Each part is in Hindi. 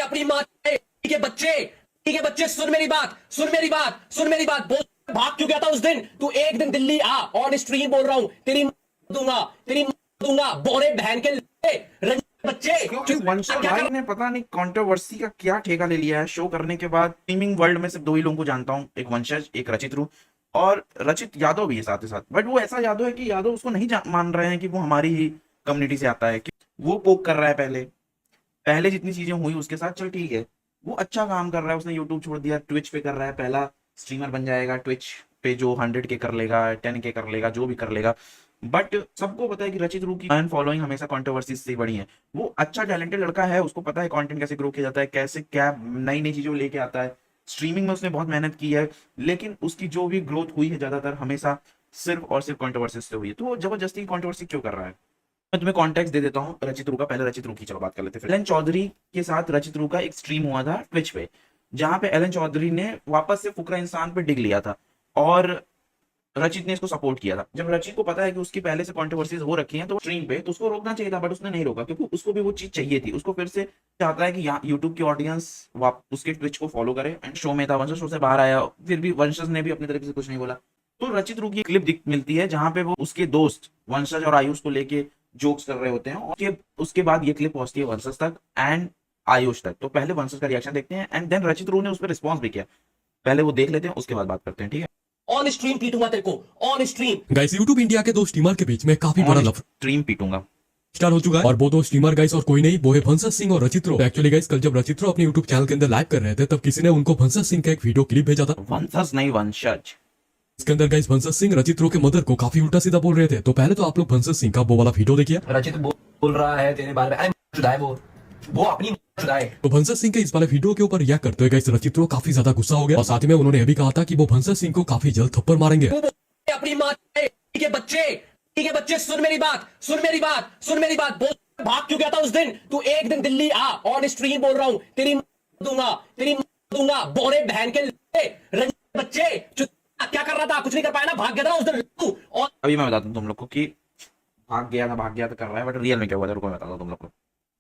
अपनी माँ के बच्चे, के बच्चे, सुन मेरी बात, सुन मेरी बात, सुन मेरी बात। बोल, भाग क्यों गया था उस दिन? तू एक दिन दिल्ली आ, ऑन स्ट्रीम बोल रहा हूं, तेरी दूंगा, तेरी दूंगा, बोरे बहन के बच्चे। क्योंकि वंशज भाई ने पता नहीं कंट्रोवर्सी का क्या ठेका ले लिया है। शो करने के बाद स्ट्रीमिंग वर्ल्ड में सिर्फ दो ही लोगों को जानता हूँ, एक वंशज, एक रचित रू, और रचित यादव भी है साथ ही साथ। बट वो ऐसा यादव है कि यादव उसको नहीं मान रहे हैं कि वो हमारी ही कम्युनिटी से आता है, कि वो पोक कर रहा है। पहले पहले जितनी चीजें हुई उसके साथ, चल ठीक है, वो अच्छा काम कर रहा है, उसने यूट्यूब छोड़ दिया, ट्विच पे कर रहा है, पहला स्ट्रीमर बन जाएगा ट्विच पे जो 100K कर लेगा, 10K कर लेगा, जो भी कर लेगा। बट सबको पता है कि रचित रू की फैन फॉलोइंग हमेशा कंट्रोवर्सी से बड़ी है। वो अच्छा टैलेंटेड लड़का है, उसको पता है कंटेंट कैसे ग्रो किया जाता है, कैसे क्या नई नई चीजों लेके आता है। स्ट्रीमिंग में उसने बहुत मेहनत की है, लेकिन उसकी जो भी ग्रोथ हुई है ज्यादातर हमेशा सिर्फ और सिर्फ कंट्रोवर्सी से हुई है। तो वो जबरदस्ती कंट्रोवर्सी क्यों कर रहा है? मैं तुम्हें कॉन्टेक्स्ट दे देता हूँ रचित रू का। पहले रचित रू की चलो बात कर लेते हैं। एलन चौधरी के साथ रचित रू का एक स्ट्रीम हुआ था ट्विच पे, जहां पे एलन चौधरी ने वापस से फुकरा इंसान पे डिग लिया था और रचित ने इसको सपोर्ट किया था। जब रचित को पता है कि उसकी पहले से कंट्रोवर्सीज हो रखी हैं तो स्ट्रीम पे, तो उसको रोकना चाहिए था, बट उसने नहीं रोका, क्योंकि उसको भी वो चीज चाहिए थी। उसको फिर से चाहता है कि यहाँ यूट्यूब की ऑडियंस उसके ट्विच को फॉलो करे। एंड शो में था, वंशज शो से बाहर आया, फिर भी वंशज ने भी अपनी तरीके से कुछ नहीं बोला। तो रचित रू की क्लिप मिलती है जहां पे वो उसके दोस्त वंशज और आयुष को लेके जोक्स कर रहे होते हैं, और उसके बाद ये क्लिप पहुंचती है वंशज तक एंड आयुष तक। तो पहले वंशज का रिएक्शन देखते हैं एंड देन रचित रू ने उस पर रिस्पॉन्स भी किया। पहले वो देख लेते हैं, उसके बाद बात करते हैं, ठीक है? ऑन स्ट्रीम पीटूंगा तेरे को, on stream. Guys YouTube India के दो स्ट्रीमर के बीच में काफी बड़ा लफड़ा स्ट्रीम पीटूंगा स्टार्ट हो चुका है, और वो दो स्ट्रीमर गाइस और कोई नहीं, वो है भंसज सिंह और रचित रो। एक्चुअली गाइस कल जब रचित रो अपने यूट्यूब चैनल के अंदर लाइव कर रहे थे, तब किसी ने उनको भंसज सिंह का एक वीडियो क्लिप भेजा था। वंशज नहीं, वंशज। इसके अंदर गाइस भंसज सिंह रचित रो के मदर को काफी उल्टा सीधा बोल रहे थे। तो पहले तो आप लोग भंसज सिंह का वो वाला वीडियो देखिए। रचित बोल रहा है तेरे बारे में, शुदा है वो अपनी शुदा है। तो भंसज सिंह के इस वाले वीडियो के ऊपर रिएक्ट करते हुए गाइस रचित रो काफी ज्यादा गुस्सा हो गया, और साथ ही में उन्होंने यह भी कहा था कि वो भंसज सिंह को काफी जल्द थप्पड़ मारेंगे। अपनी माँ के बच्चे, सुन मेरी बात, सुन मेरी बात, सुन मेरी बात। बोल, भाग क्यों गया था उस दिन? तू एक दिन दिल्ली आ, ऑन स्ट्रीम बोल रहा हूं, तेरी दूंगा, बोरे बहन के बच्चे। क्या कर रहा था? कुछ नहीं कर पाया ना, भाग गया था उस दिन तू। और अभी मैं बताता हूँ तुम लोग को कि भाग गया था कर रहा है, बट रियल में क्या हुआ था रुको मैं बताता हूँ तुम लोग को।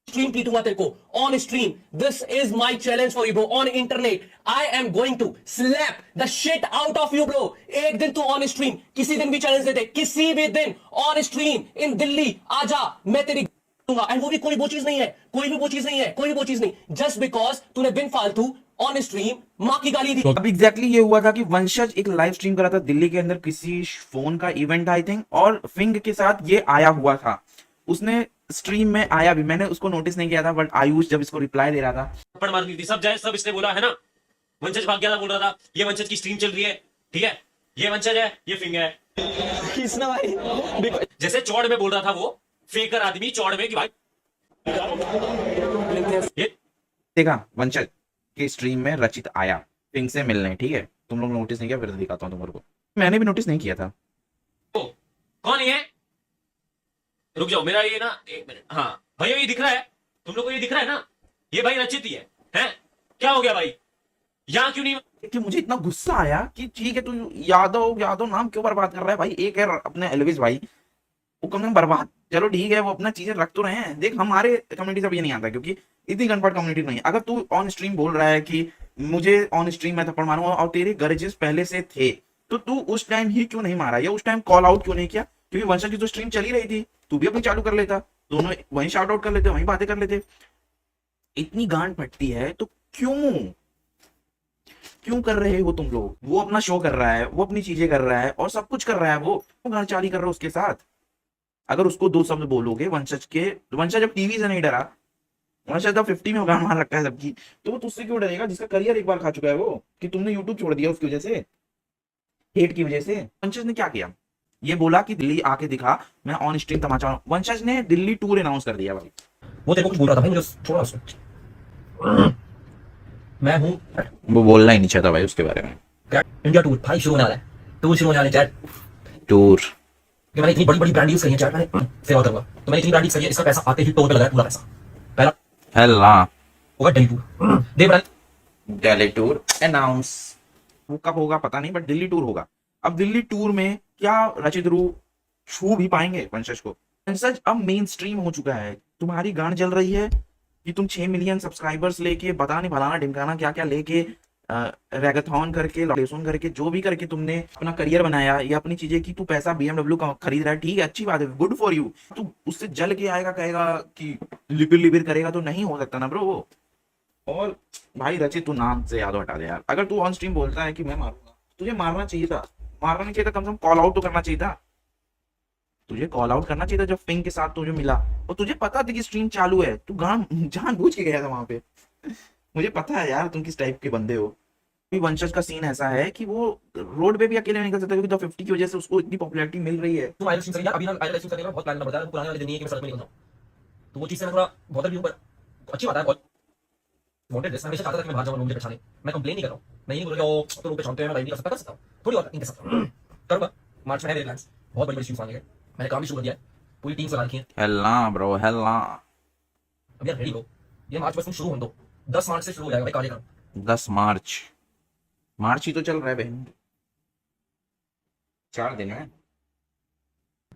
स्ट्रीम पीटूंगा तेरे को on stream. This is my challenge for you bro, on internet I am going to slap the shit out of you bro. एक दिन तू ऑन स्ट्रीम, किसी दिन भी चैलेंज दे दे, किसी भी दिन ऑन स्ट्रीम इन दिल्ली आजा, मैं तेरी दूंगा। एंड वो भी कोई वो चीज नहीं है, कोई भी वो चीज नहीं है, कोई भी वो चीज नहीं, जस्ट बिकॉज तूने बिन फालतू ऑन स्ट्रीम माँ की गाली दी। अब एग्जैक्टली ये हुआ था कि वंशज एक लाइव स्ट्रीम कर रहा था दिल्ली के अंदर, किसी फोन का इवेंट आई थिंक, और फिंग के साथ ये आया हुआ था। उसने स्ट्रीम में आया भी, मैंने उसको नोटिस नहीं किया था, बट आयुष जब इसको रिप्लाई दे रहा था, थप्पड़ मारनी थी, सब जाए, सब इसने बोला है ना। वंशज भाग गया था, बोल रहा था ये वंशज की स्ट्रीम चल रही है, ठीक है, ये वंशज है, ये फिंग है। किसने भाई? जैसे चौड़ में बोल रहा था वो फेकर आदमी, चौड़ में कि भाई ये देखा वंशज के स्ट्रीम में रचित आया फिंग से मिलने, ठीक है? तुम लोग नोटिस नहीं किया, फिर दिखाता हूँ तुम लोग को। मैंने भी नोटिस नहीं किया था। कौन है? रुक जाओ, मेरा ये ना, एक मिनट, हाँ भैया ये दिख रहा है, तुम लोग को ये दिख रहा है ना, ये भाई रचित ही है, हैं? क्या हो गया भाई, यहाँ क्यों नहीं? कि मुझे इतना गुस्सा आया कि ठीक है तू यादव नाम क्यों बर्बाद कर रहा है भाई? एक है अपने एलविस भाई, वो कम बर्बाद, चलो ठीक है, वो अपना चीजें रख तो रहे हैं। देख हमारे कम्युनिटी से ये नहीं आता, क्योंकि इतनी कन्फर्ट कम्युनिटी नहीं है। अगर तू ऑन स्ट्रीम बोल रहा है कि मुझे ऑन स्ट्रीम में थप्पड़ मारूंगा और तेरे गरजेस पहले से थे, तो तू उस टाइम ही क्यों नहीं मारा, या उस टाइम कॉल आउट क्यों नहीं किया? क्योंकि वंशज की तो स्ट्रीम चली रही थी, तू भी अपनी चालू कर लेता, दोनों वहीं शाउट आउट कर लेते, वहीं बातें कर लेते। इतनी गांड फटती है तो क्यों कर रहे हो तुम लोग? वो अपना शो कर रहा है, वो अपनी चीजें कर रहा है और सब कुछ कर रहा है, वो गांड चाली कर रहा है उसके साथ। अगर उसको दो शब्द बोलोगे वंशज जब टीवी से नहीं डरा, वंशज जब 50 में गांड मार रखा है सबकी, तो वो तुझसे क्यों डरेगा जिसका करियर एक बार खा चुका है वो, कि तुमने यूट्यूब छोड़ दिया उसकी वजह से, हेट की वजह से। वंशज ने क्या किया? ये बोला कि दिल्ली आके दिखा, मैं ऑन स्ट्रीम तमाचा। वंशज ने दिल्ली टूर अनाउंस कर दिया भाई। वो तेरे को कुछ बोल रहा था भाई, मुझे थोड़ा मैं हूँ, वो बोलना ही नहीं चाहता भाई उसके बारे में। इंडिया टूर भाई शुरू होने वाला है, टूर शुरू होने वाला है चैट। टूर कि मैंने इतनी बड़ी बड़ी ब्रांड यूज करी है चैट, मैंने सेवा करूंगा तो मैंने इतनी ब्रांड यूज करी है, इसका पैसा आते ही टोन पे लगा है पूरा पैसा। पहला हेला होगा Delhi tour, they brand Delhi tour announce. वो कब होगा पता नहीं, बट दिल्ली टूर होगा। अब दिल्ली टूर में क्या रचित रू छू भी पाएंगे वंशज को? वंशज अब मेन स्ट्रीम हो चुका है, तुम्हारी गांड जल रही है, कि तुम 6 मिलियन सब्सक्राइबर्स लेके पता नहीं फलाना ढिमकाना क्या क्या लेके रैगाथॉन करके लॉकडाउन करके जो भी करके तुमने अपना करियर बनाया या अपनी चीजें की, तू पैसा BMW का खरीद रहा है, ठीक है, अच्छी बात है, गुड फॉर यू। तू उससे जल के आएगा कहेगा कि लिबिर लिबिर करेगा, तो नहीं हो सकता ना ब्रो वो। और भाई रचित, तू नाम से याद हटा दे यार। अगर तू ऑन स्ट्रीम बोलता है कि मैं मारूंगा, तुझे मारना चाहिए था, मारना नहीं चाहिए था, कम से कम कॉल आउट तो करना चाहिए था। तुझे कॉल आउट करना चाहिए था जब पिंग के साथ तुझे मिला और तुझे पता था कि स्ट्रीम चालू है, तू जानबूझ के गया था वहां पे। मुझे पता है यार तुम किस टाइप के बंदे हो। वंशज का सीन ऐसा है कि वो रोड पे भी अकेले नहीं निकल सकता क्योंकि 50 की वजह से उसको इतनी पॉपुलैरिटी मिल रही है। तुम आइलैंड स्ट्रीम करिए अभी ना, आइलैंड स्ट्रीम करने में बहुत प्लान बता रहा पुराने वाले दिन नहीं है कि मैं सड़क में निकल जाऊं, तो वो चीज से मैं थोड़ा बॉदर भी हूं, पर अच्छी बात है। बहुत वांटेड दिस, हमेशा चाहता था कि मैं बाहर जाऊं, लोग मुझे पहचाने। मैं कंप्लेन नहीं कर रहा हूं, मैं ये नहीं बोल रहा कि तो लोग पहचानते हैं, मैं लाइव नहीं कर सकता हूं, थोड़ी और नहीं कर सकता हूं, करूंगा। मार्च में है मेरे प्लान्स, बहुत बड़ी स्ट्रीम्स आने हैं, मैंने काम भी शुरू कर दिया है, पूरी टीम से रखी है। हेल्ला ब्रो हेल्ला। अब यार रेडी हो, ये मार्च बस तुम शुरू हो दो, 10 मार्च से शुरू हो जाएगा भाई कार्यक्रम। 10 मार्च ही तो चल रहा है बहन, 4 दिन है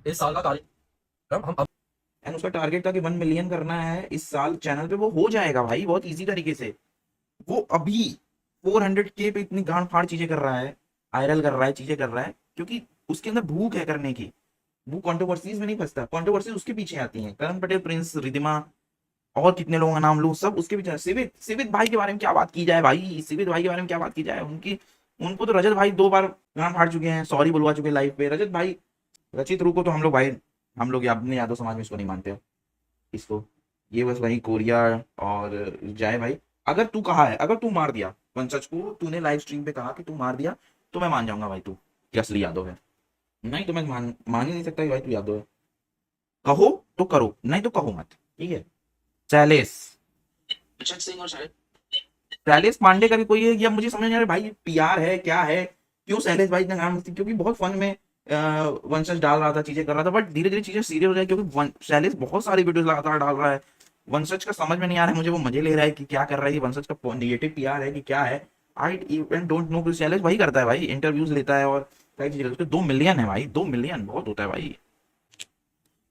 इस साल का कार्यक्रम हम एंड उसका टारगेट था कि 1 मिलियन करना है इस साल चैनल पे। वो हो जाएगा भाई बहुत इजी तरीके से। वो अभी 400K पे इतनी गांड फाड़ चीजें कर रहा है, वायरल कर रहा है, चीजें कर रहा है क्योंकि उसके अंदर भूख है करने की। वो कंट्रोवर्सीज में नहीं फंसता, कंट्रोवर्सीज उसके पीछे आती हैं। करण पटेल, प्रिंस, रिधिमा और कितने लोगों का नाम लूं, सब उसके पीछे। सिवित भाई के बारे में क्या बात की जाए भाई, सिवित भाई के बारे में क्या बात की जाए। उनको तो रजत भाई 2 बार गांड फाड़ चुके हैं, सॉरी बुलवा चुके लाइव पे। रजत भाई, रचित रू को तो हम लोग अपने यादव समाज में इसको नहीं मानते इसको। ये बस वही कोरिया और जय भाई। अगर तू कहा है, अगर तू मार दिया वंशज को, तूने लाइव स्ट्रीम पे कहा कि तू मार दिया, तो मैं मान जाऊंगा भाई तू कि असली यादव है। नहीं तो मैं मान ही नहीं सकता कि भाई तू यादव है। कहो तो करो, नहीं तो कहो मत, ठीक है। शैलेश सिंह और शैलेश पांडे का भी कोई है या मुझे समझ नहीं आ रहा भाई, PR है क्या है, क्यों शैलेश भाई इतना नाम मस्ती। क्योंकि बहुत फन में वंशज डाल रहा था, चीजें कर रहा था, बट धीरे धीरे चीजें सीरियस हो जाए क्योंकि शैलेश बहुत सारी वीडियोस लगातार डाल रहा है। वंशज का समझ में नहीं आ रहा है मुझे, वो मजे ले रहा है कि क्या कर रहा है, वंशज का नेगेटिव PR है कि क्या है। I even don't know. Shailesh वही करता है भाई, इंटरव्यूज लेता है और कई चीजें करता है। 2 मिलियन है भाई, 2 मिलियन बहुत होता है भाई।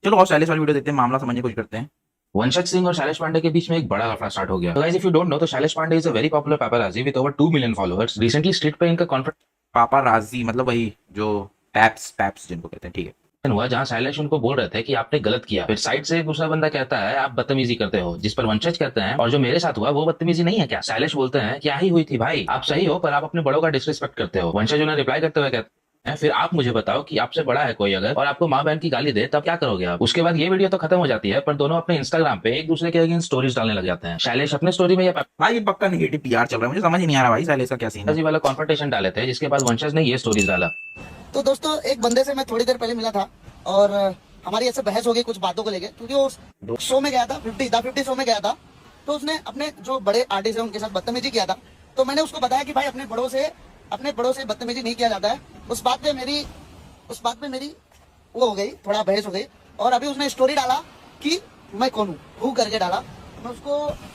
चलो और शैलेश वाली वीडियो देखते हैं, मामला समझने की कोशिश करते हैं। वंशज सिंह और शैलेश पांडे के बीच में एक बड़ा लफड़ा स्टार्ट हो गया। Guys if you don't know, तो Shailesh Pandey is a very popular paparazzi with over 2 million followers. Recently street पे इनका कॉन्फ्रेंस पापाराजी मतलब वही जो पैप्स जिनको कहते हैं, ठीक है, हुआ जहां शैलेश उनको बोल रहे थे कि आपने गलत किया। फिर साइड से एक दूसरा बंदा कहता है आप बदतमीजी करते हो, जिस पर वंशज कहते हैं और जो मेरे साथ हुआ वो बदतमीजी नहीं है क्या। शैलेश बोलते हैं क्या ही हुई थी भाई, आप सही हो पर आप अपने बड़ों का डिसरिस्पेक्ट करते हो। वंशज उन्हें रिप्लाई करते हुए कहते हैं फिर आप मुझे बताओ कि आपसे बड़ा है कोई अगर और आपको माँ बहन की गाली दे तब क्या करोगे आप। उसके बाद ये वीडियो तो खत्म हो जाती है पर दोनों अपने इंस्टाग्राम पे एक दूसरे के अगेंस्ट स्टोरीज डालने लग जाते हैं। शैलेश अपने स्टोरी में ये भाई ये पक्का नेगेटिव PR चल रहा है, मुझे समझ ही नहीं आ रहा भाई शैलेश का क्या सीन है। पापाराजी वाला कॉन्फ्रंटेशन डाले थे, जिसके बाद वंशज ने ये स्टोरीज डाला। तो दोस्तों एक बंदे से मैं थोड़ी देर पहले मिला था और हमारी ऐसे बहस हो गई कुछ बातों को लेके, क्योंकि वो शो में गया था 50 शो में गया था, तो उसने अपने जो बड़े आर्टिस्ट हैं उनके साथ बदतमीजी किया था। तो मैंने उसको बताया कि भाई अपने बड़ों से बदतमीजी नहीं किया जाता है। उस बात पे मेरी वो हो गई, थोड़ा बहस हो गई और अभी उसने स्टोरी डाला कि मैं कौन हूँ करके डाला। मैं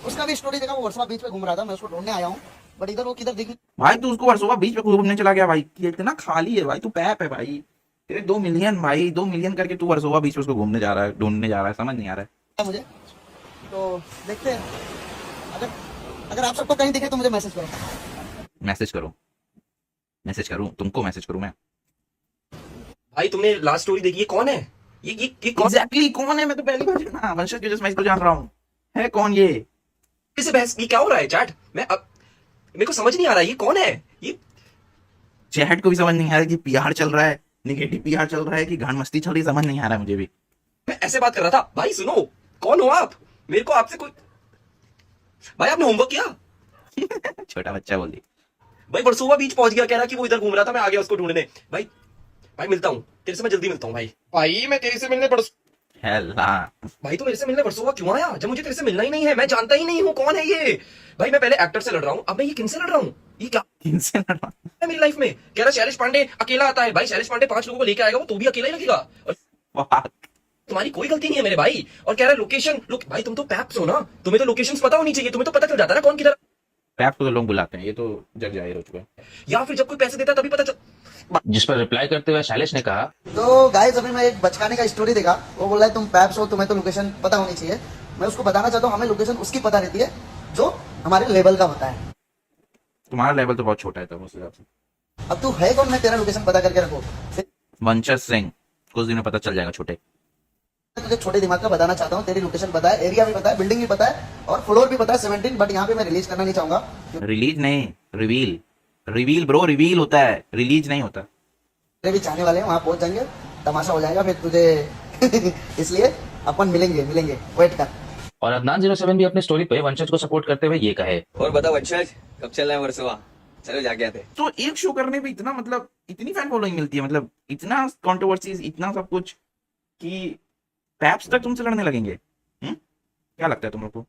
उसका भी स्टोरी देखा, वो वर्सोवा बीच पे घूम रहा था, मैं उसको ढूंढने आया हूँ बट इधर वो किधर दिखी। भाई तू उसको वर्सोवा बीच पे घूमने चला गया भाई, ये इतना खाली है भाई, तू पैप है भाई। तेरे 2 मिलियन भाई, 2 मिलियन करके तू वर्सोवा बीच पे उसको घूमने जा रहा है, ढूंढने जा रहा है, समझ नहीं आ रहा है मुझे। तो देखते हैं, अगर आप सबको कहीं दिखे तो मुझे मैसेज करो, तुमको मैसेज करूं मैं। भाई तुमने लास्ट स्टोरी देखी, ये कौन है? ये कौन एग्जैक्टली कौन है? मैं तो पहली बार जाना वंशज की वजह से मैं इसको जान रहा हूँ। है कौन ये? से बहस, ये क्या हो रहा है चैट? मेरे को समझ नहीं आ रहा ये कौन है। ये चैट को भी समझ नहीं आ रहा कि PR चल रहा है, नेगेटिव PR चल रहा है कि गांड मस्ती चल रही है, समझ नहीं आ रहा है मुझे भी। मैं ऐसे बात कर रहा था। भाई सुनो, कौन हो आप? मेरे को आपसे कोई भाई आपने होमवर्क किया? छोटा बच्चा बोल दी भाई वर्सोवा बीच पहुंच गया, कह रहा कि वो इधर घूम रहा था, मैं आ गया उसको ढूंढने। भाई मिलता हूँ तेरे से, मैं जल्दी मिलता हूँ भाई मैं तेरे से मिलने भाई तू मेरे से मिलने वर्सोवा क्यों आया जब मुझे तेरे से मिलना ही नहीं है? मैं जानता ही नहीं हूँ कौन है ये। भाई मैं पहले एक्टर से लड़ रहा हूँ, अब मैं ये किनसे लड़ रहा हूँ? ये क्या किनसे लड़ रहा है मेरी लाइफ में? कह रहा शैलेश पांडे अकेला आता है। भाई शैलेश पांडे 5 लोगों को लेकर आएगा, वो तो भी अकेला ही लगेगा और तुम्हारी कोई गलती नहीं है मेरे भाई। और कह रहा है लोकेशन भाई तुम तो पैप्स हो ना, तुम्हें तो लोकेशंस पता होनी चाहिए, तुम्हें तो पता चल जाता है ना कौन किधर। पैप को तो लोग बुलाते हैं, ये तो जग जाहिर हो चुका है। या फिर जब कोई पैसे देता है तभी पता चल। जिस पर रिप्लाई करते हुए शैलेश ने कहा तो गाइस अभी मैं एक बचकाने का स्टोरी देखा, वो बोल रहा है तुम पैप्स हो, तुम्हें तो लोकेशन पता होनी चाहिए। मैं उसको बताना चाहता हूँ हमें लोकेशन उसकी पता रहती है जो हमारे लेवल का होता है। तुम्हारा लेवल तो बहुत छोटा है तब उस हिसाब से। अब तू है कौन, मैं तेरा लोकेशन पता करके रखूँ? वंशज सिंह, कुछ दिन में पता चल जाएगा छोटे। तुझे छोटे दिमाग का बताना चाहता हूँ, तेरी लोकेशन पता है, एरिया भी पता है, बिल्डिंग भी पता है और फ्लोर भी पता है 17, बट यहाँ पे मैं रिलीज करना नहीं चाहूंगा। रिलीज नहीं, रिवील। रिवील ब्रो, रिवील होता है, रिलीज नहीं होता। मेरे भी चाहने वाले हैं, वहां पहुंच जाएंगे, तमाशा हो जाएगा फिर तुझे इसलिए अपन मिलेंगे, वेट कर। और अदनान 07 भी अपने स्टोरी पे वंशज को सपोर्ट करते हुए ये कहे, और बता वंशज, कब चलना है वर्सोवा? चलो जाके आते। तो एक शो करने पे इतना मतलब इतनी फैन फॉलोइंग मिलती है, मतलब इतना कंट्रोवर्सीज, इतना सब कुछ कि पैप्स तक तुमसे लड़ने लगेंगे। क्या लगता है तुम लोग को?